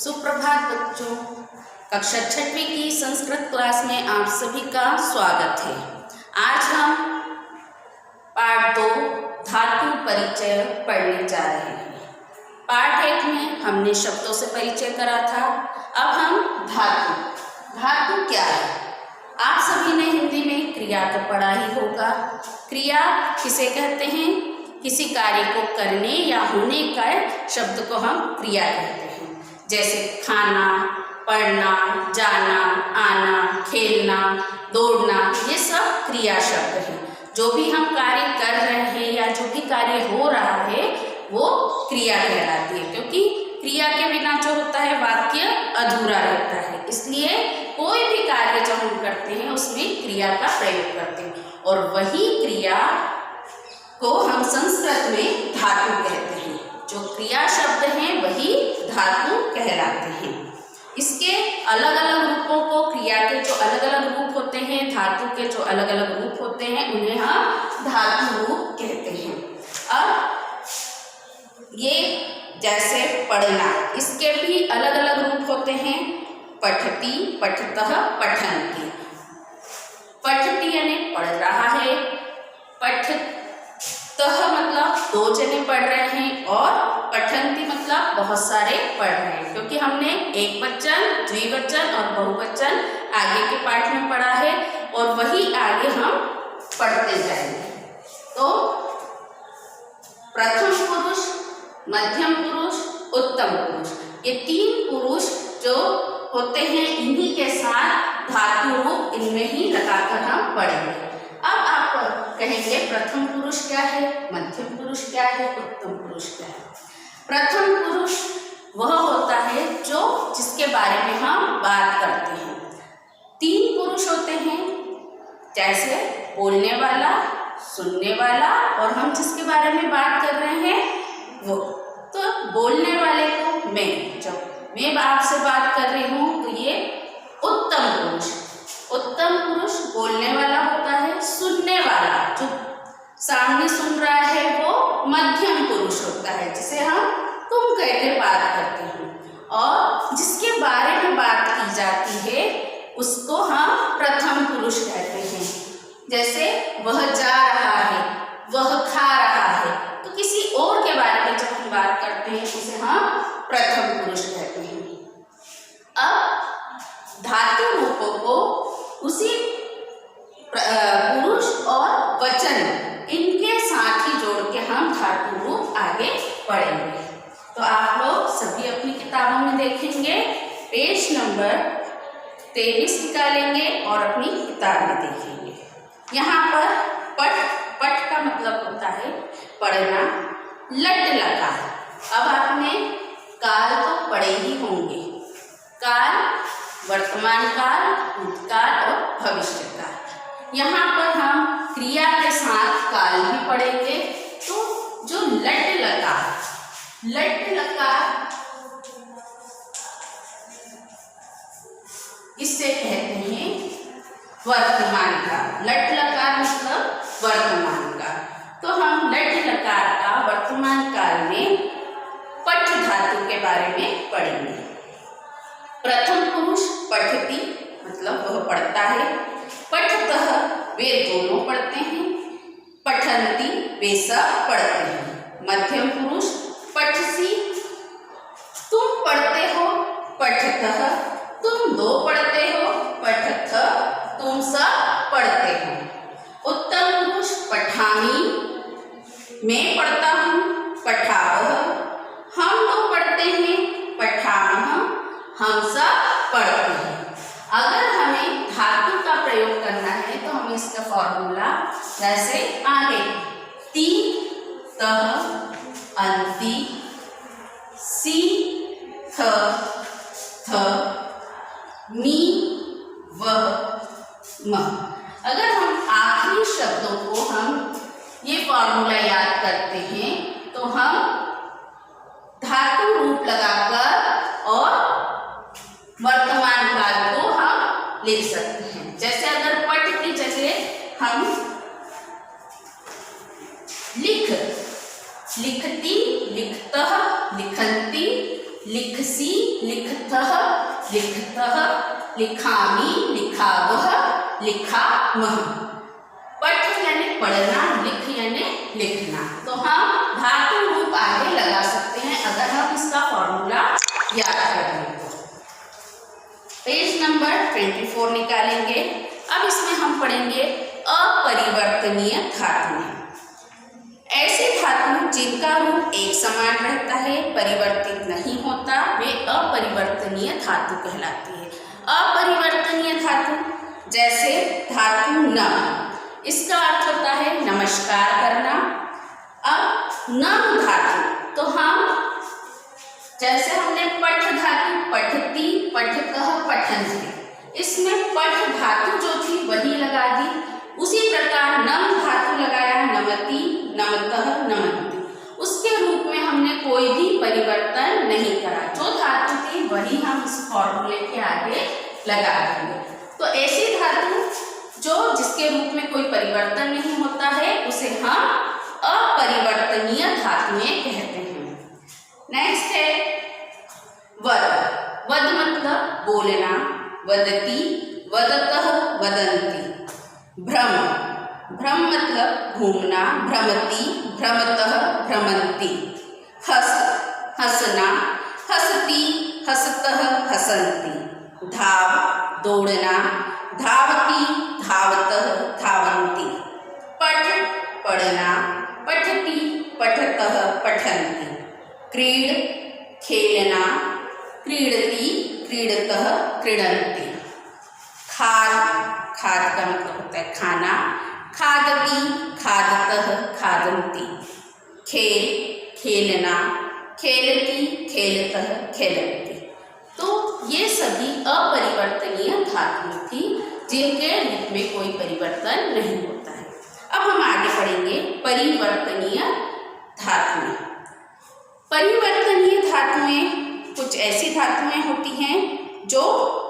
सुप्रभात बच्चों, कक्षा 6वीं की संस्कृत क्लास में आप सभी का स्वागत है। आज हम पाठ 2 धातु परिचय पढ़ने जा रहे हैं। पाठ 1 में हमने शब्दों से परिचय करा था। अब हम धातु क्या है? आप सभी ने हिंदी में क्रिया तो पढ़ा ही होगा। क्रिया किसे कहते हैं? किसी कार्य को करने या होने का शब्द को हम क्रिया कहते हैं। जैसे खाना, पढ़ना, जाना, आना, खेलना, दौड़ना, ये सब क्रिया शब्द हैं। जो भी हम कार्य कर रहे हैं या जो भी कार्य हो रहा है वो क्रिया कहलाती है, क्योंकि क्रिया के बिना जो होता है वाक्य अधूरा रहता है। इसलिए कोई भी कार्य जब हम करते हैं उसमें क्रिया का प्रयोग करते हैं, और वही क्रिया को हम संस्कृत में धातु कहते हैं। जो क्रिया शब्द हैं वही धातु कहलाते हैं। इसके अलग अलग रूपों को, क्रिया के जो अलग अलग रूप होते हैं, धातु के जो अलग अलग रूप होते हैं, उन्हें हम धातु रूप कहते हैं। अब ये जैसे पढ़ना, इसके भी अलग अलग रूप होते हैं। पठती, पठतः, पठन्ति। पठती यानी पढ़ रहा है, पठतः मतलब 2 जने पढ़ रहे हैं, और पठन्ति मतलब बहुत सारे पढ़ रहे हैं, क्योंकि हमने एक वचन, द्विवचन और बहुवचन आगे के पाठ में पढ़ा है, और वही आगे हम पढ़ते जाएंगे। तो प्रथम पुरुष, मध्यम पुरुष, उत्तम पुरुष, ये 3 पुरुष जो होते हैं, इन्हीं के साथ धातु रूप इनमें ही लगाकर हम पढ़ेंगे। अब आप कहेंगे प्रथम पुरुष क्या है, मध्यम पुरुष क्या है, उत्तम पुरुष क्या है। प्रथम पुरुष वह होता है जो जिसके बारे में हम बात करते हैं। 3 पुरुष होते हैं, जैसे बोलने वाला, सुनने वाला, और हम जिसके बारे में बात कर रहे हैं वो। तो बोलने वाले को जब मैं आपसे बात कर रही हूँ तो ये उत्तम पुरुष। उत्तम पुरुष बोलने वाला होता है। सुनने वाला जो सामने सुन रहा है वो मध्यम पुरुष होता है, जिसे हम तुम कह के बात करते हैं। और जिसके बारे में बात की जाती है उसको हम प्रथम पुरुष कहते हैं। जैसे वह जा रहा है, वह खा रहा है, तो किसी और के बारे में जब हम बात करते हैं उसे हम प्रथम पुरुष कहते हैं। अब धातु रूपों को उसी पुरुष और वचन इनके साथ ही जोड़ के हम धातु रूप आगे पढ़ेंगे। तो आप लोग सभी अपनी किताबों में देखेंगे, पेज नंबर 23 निकालेंगे और अपनी किताब में देखेंगे। यहाँ पर पठ का मतलब होता है पढ़ना, लट लकार। अब आपने काल तो पढ़े ही होंगे। काल वर्तमान काल, भूतकाल और भविष्य काल। यहाँ पर हम क्रिया के साथ काल भी पढ़ेंगे। तो जो लट लकार इससे कहते हैं वर्तमान काल। लट लकार मतलब वर्तमान काल। तो हम लट लकार का वर्तमान काल में पठ धातु के बारे में पढ़ेंगे। प्रथम पुरुष पठती मतलब वह पढ़ता है। पठतः वे दोनों पढ़ते हैं। पठन्ति वे सब पढ़ते हैं। मध्यम पुरुष पठसी तुम पढ़ते हो। पठतः तुम 2 पढ़ते हो। पठथ तुम सब पढ़ते हो। उत्तम पुरुष पठामि मैं पढ़ता हूँ। पठावः हम 2 पढ़ते हैं। पठामः हम सब पढ़ते हैं। अगर हमें धातु का प्रयोग करना है तो हमें इसका फॉर्मूला जैसे आगे ती, तह, अंति, सी, थ, मी, वह, म। अगर हम आखिरी शब्दों को हम ये फॉर्मूला याद करते हैं तो हम धातु रूप लगाकर और वर्तमान काल को हम लिख सकते हैं। जैसे अगर पठ की जगह हम लिखती, लिखतः, लिखन्ति, लिखसी, लिखतः, लिखतः, लिखामि, लिखावः, लिखामः। पठ यानी पढ़ना, लिख यानी लिखना। तो हम धातु रूप आगे लगा सकते हैं अगर हम इसका फॉर्मूला याद कर लें तो। पेज नंबर 24 निकालेंगे। अब इसमें हम पढ़ेंगे अपरिवर्तनीय धातुएं। ऐसे धातु जिनका रूप एक समान रहता है, परिवर्तित नहीं होता, वे अपरिवर्तनीय धातु कहलाती है। अपरिवर्तनीय धातु जैसे धातु न, इसका अर्थ होता है नमस्कार करना। अब नम धातु, तो हम जैसे हमने पठ धातु पठती, पठतः, पठन्ति, इसमें पठ धातु जो थी वही लगा दी। उसी प्रकार नम धातु लगाया, नमति, नमतः, नमन्ति, उसके रूप में हमने कोई भी परिवर्तन नहीं करा। जो धातु थी वही हम इस फॉर्मूले के आगे लगा देंगे। तो ऐसी धातु जो जिसके रूप में कोई परिवर्तन नहीं होता है उसे हम अपरिवर्तनीय धातुएं कहते हैं। नेक्स्ट है वद। वद मतलब बोलना, वदति, वदतः, वदन्ति। भ्रम, भ्रम मतलब घूमना, भ्रमति, भ्रमतः, भ्रमन्ति। हस, हंसना, हसति, हसतः, हसन्ति। धाव, दौड़ना, धावति, धावतः, धावन्ति। पठ, पढ़ना, पठति, पठतः, पठन्ति। क्रीड, खेलना, क्रीडति, क्रीडतः, क्रीडन्ति। खाद, खाद का मतलब होता है खाना, खादति, खादतः, खादन्ति। खेल, खेलना, खेलति, खेलतः, खेलन्ति। तो ये सभी अपरिवर्तनीय धातुएं थी जिनके रूप में कोई परिवर्तन नहीं होता है। अब हम आगे पढ़ेंगे परिवर्तनीय धातुएं। परिवर्तनीय धातुएं कुछ ऐसी धातुएं होती हैं जो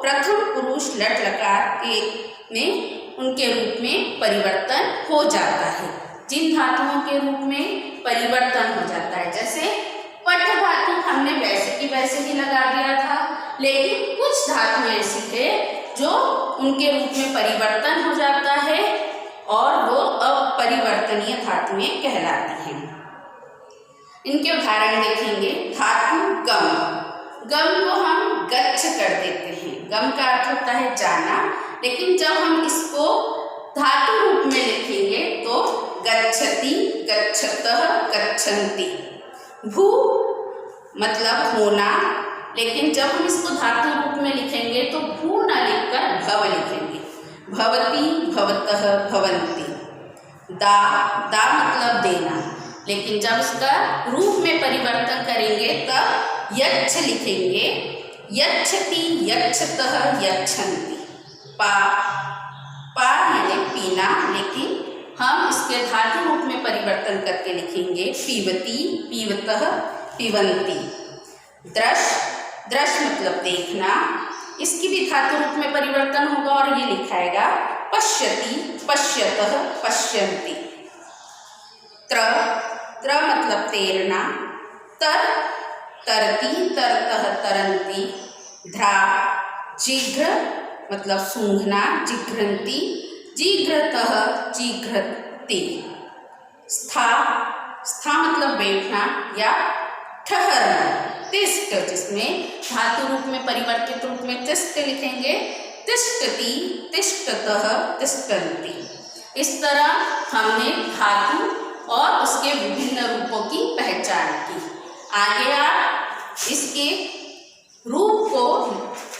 प्रथम पुरुष लट लकार के में उनके रूप में परिवर्तन हो जाता है। जिन धातुओं के रूप में परिवर्तन हो जाता है, जैसे पठ धातु हमने वैसे की वैसे ही लगा दिया था, लेकिन कुछ धातुएं ऐसी है जो उनके रूप में परिवर्तन हो जाता है और वो अपरिवर्तनीय धातुएं कहलाती हैं। इनके उदाहरण देखेंगे। धातु गम, गम को हम गच्छ कर देते हैं। गम का अर्थ होता है जाना, लेकिन जब हम इसको धातु रूप में लिखेंगे तो गच्छति, गच्छतः, गच्छन्ति। भू मतलब होना, लेकिन जब हम इसको धातु रूप में लिखेंगे तो भू न लिखकर भव लिखेंगे। भवति, भवतः, भवन्ति। दा, दा मतलब देना, लेकिन जब इसका रूप में परिवर्तन करेंगे तब यच्छ लिखेंगे। यच्छति, यच्छतः, यच्छन्ति। पा, पा यानी पीना, लेकिन हम इसके धातु रूप में परिवर्तन करके लिखेंगे पीवती, पीवतः, पीवन्ति। दृश, दृश मतलब देखना, इसकी भी धातु रूप में परिवर्तन होगा और ये लिखाएगा पश्यति, पश्यतः, पश्यन्ति। त्र, त्र मतलब तैरना। तर, तरति, तरतः, तरन्ति। ध्रा, जिघ्र मतलब सूंघना, जिघ्रन्ति। जिघ्रतः, जिघ्रति। स्था, स्था मतलब बैठना या ठहरना। तिष्ठ, जिसमें धातु रूप में परिवर्तित रूप में तिष्ठ लिखेंगे। तिष्ठति, तिष्ठतः, तिष्ठन्ति। इस तरह हमने धातु और उसके विभिन्न रूपों की पहचान की। आगे आप इसके रूप को,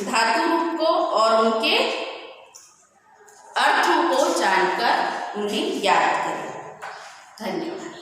धातु रूप को और उनके अर्थों को जानकर उन्हें याद करें। धन्यवाद।